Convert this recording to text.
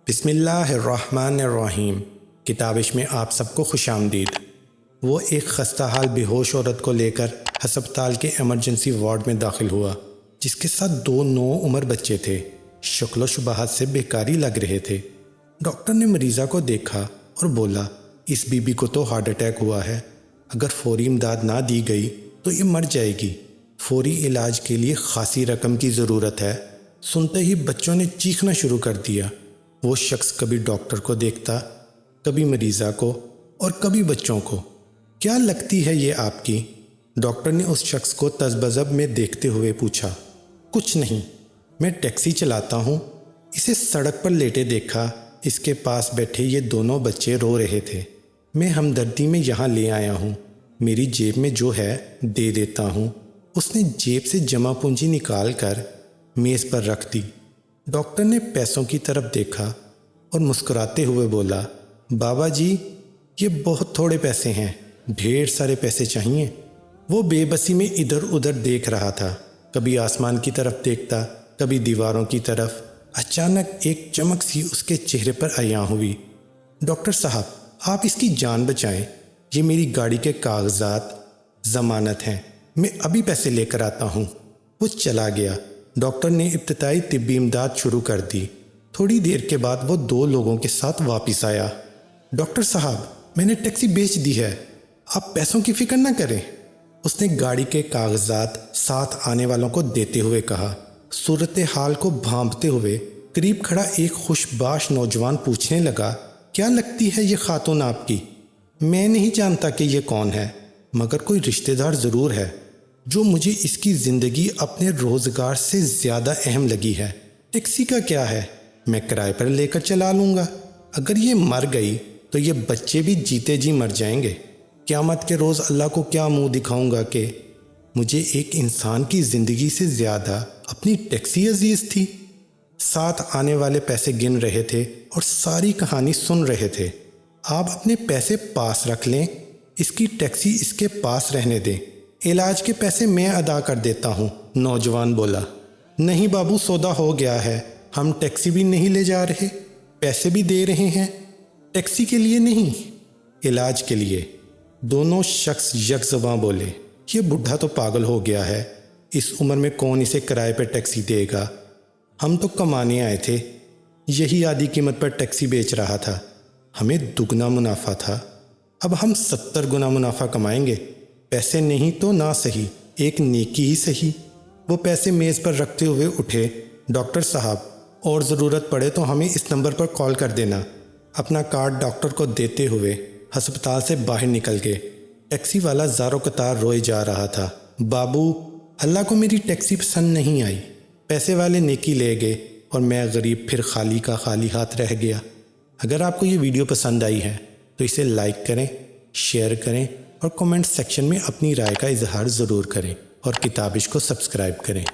بسم اللہ الرحمن الرحیم۔ کتابش میں آپ سب کو خوش آمدید۔ وہ ایک خستہ حال بے ہوش عورت کو لے کر ہسپتال کے ایمرجنسی وارڈ میں داخل ہوا، جس کے ساتھ 2 نوعمر بچے تھے۔ شکل و شباہت سے بیکاری لگ رہے تھے۔ ڈاکٹر نے مریضہ کو دیکھا اور بولا، اس بی بی کو تو ہارٹ اٹیک ہوا ہے، اگر فوری امداد نہ دی گئی تو یہ مر جائے گی۔ فوری علاج کے لیے خاصی رقم کی ضرورت ہے۔ سنتے ہی بچوں نے چیخنا شروع کر دیا۔ وہ شخص کبھی ڈاکٹر کو دیکھتا، کبھی مریضہ کو اور کبھی بچوں کو۔ کیا لگتی ہے یہ آپ کی؟ ڈاکٹر نے اس شخص کو تذبذب میں دیکھتے ہوئے پوچھا۔ کچھ نہیں، میں ٹیکسی چلاتا ہوں۔ اسے سڑک پر لیٹے دیکھا۔ اس کے پاس بیٹھے یہ دونوں بچے رو رہے تھے۔ میں ہمدردی میں یہاں لے آیا ہوں، میری جیب میں جو ہے دے دیتا ہوں۔ اس نے جیب سے جمع پونجی نکال کر میز پر رکھ دی۔ ڈاکٹر نے پیسوں کی طرف دیکھا اور مسکراتے ہوئے بولا، بابا جی یہ بہت تھوڑے پیسے ہیں، ڈھیر سارے پیسے چاہیے۔ وہ بے بسی میں ادھر ادھر دیکھ رہا تھا، کبھی آسمان کی طرف دیکھتا، کبھی دیواروں کی طرف۔ اچانک ایک چمک سی اس کے چہرے پر عیاں ہوئی۔ ڈاکٹر صاحب، آپ اس کی جان بچائیں، یہ میری گاڑی کے کاغذات ضمانت ہیں، میں ابھی پیسے لے کر آتا ہوں۔ وہ چلا گیا۔ ڈاکٹر نے ابتدائی طبی امداد شروع کر دی۔ تھوڑی دیر کے بعد وہ 2 لوگوں کے ساتھ واپس آیا۔ ڈاکٹر صاحب، میں نے ٹیکسی بیچ دی ہے، آپ پیسوں کی فکر نہ کریں۔ اس نے گاڑی کے کاغذات ساتھ آنے والوں کو دیتے ہوئے کہا۔ صورتحال کو بھانپتے ہوئے قریب کھڑا ایک خوش باش نوجوان پوچھنے لگا، کیا لگتی ہے یہ خاتون آپ کی؟ میں نہیں جانتا کہ یہ کون ہے، مگر کوئی رشتہ دار ضرور ہے جو مجھے اس کی زندگی اپنے روزگار سے زیادہ اہم لگی ہے۔ ٹیکسی کا کیا ہے، میں کرائے پر لے کر چلا لوں گا۔ اگر یہ مر گئی تو یہ بچے بھی جیتے جی مر جائیں گے۔ قیامت کے روز اللہ کو کیا منہ دکھاؤں گا کہ مجھے ایک انسان کی زندگی سے زیادہ اپنی ٹیکسی عزیز تھی۔ ساتھ آنے والے پیسے گن رہے تھے اور ساری کہانی سن رہے تھے۔ آپ اپنے پیسے پاس رکھ لیں، اس کی ٹیکسی اس کے پاس رہنے دیں، علاج کے پیسے میں ادا کر دیتا ہوں، نوجوان بولا۔ نہیں بابو، سودا ہو گیا ہے، ہم ٹیکسی بھی نہیں لے جا رہے، پیسے بھی دے رہے ہیں، ٹیکسی کے لیے نہیں، علاج کے لیے۔ دونوں شخص یک زباں بولے، یہ بڈھا تو پاگل ہو گیا ہے، اس عمر میں کون اسے کرائے پر ٹیکسی دے گا؟ ہم تو کمانے آئے تھے، یہی آدھی قیمت پر ٹیکسی بیچ رہا تھا، ہمیں دگنا منافع تھا، اب ہم 70 گنا منافع کمائیں گے۔ پیسے نہیں تو نہ صحیح، ایک نیکی ہی صحیح۔ وہ پیسے میز پر رکھتے ہوئے اٹھے۔ ڈاکٹر صاحب، اور ضرورت پڑے تو ہمیں اس نمبر پر کال کر دینا۔ اپنا کارڈ ڈاکٹر کو دیتے ہوئے ہسپتال سے باہر نکل گئے۔ ٹیکسی والا زارو قطار روئے جا رہا تھا، بابو، اللہ کو میری ٹیکسی پسند نہیں آئی۔ پیسے والے نیکی لے گئے اور میں غریب پھر خالی کا خالی ہاتھ رہ گیا۔ اگر آپ کو یہ ویڈیو پسند آئی ہے تو اسے لائک کریں، شیئر کریں اور کمنٹ سیکشن میں اپنی رائے کا اظہار ضرور کریں، اور کتابش کو سبسکرائب کریں۔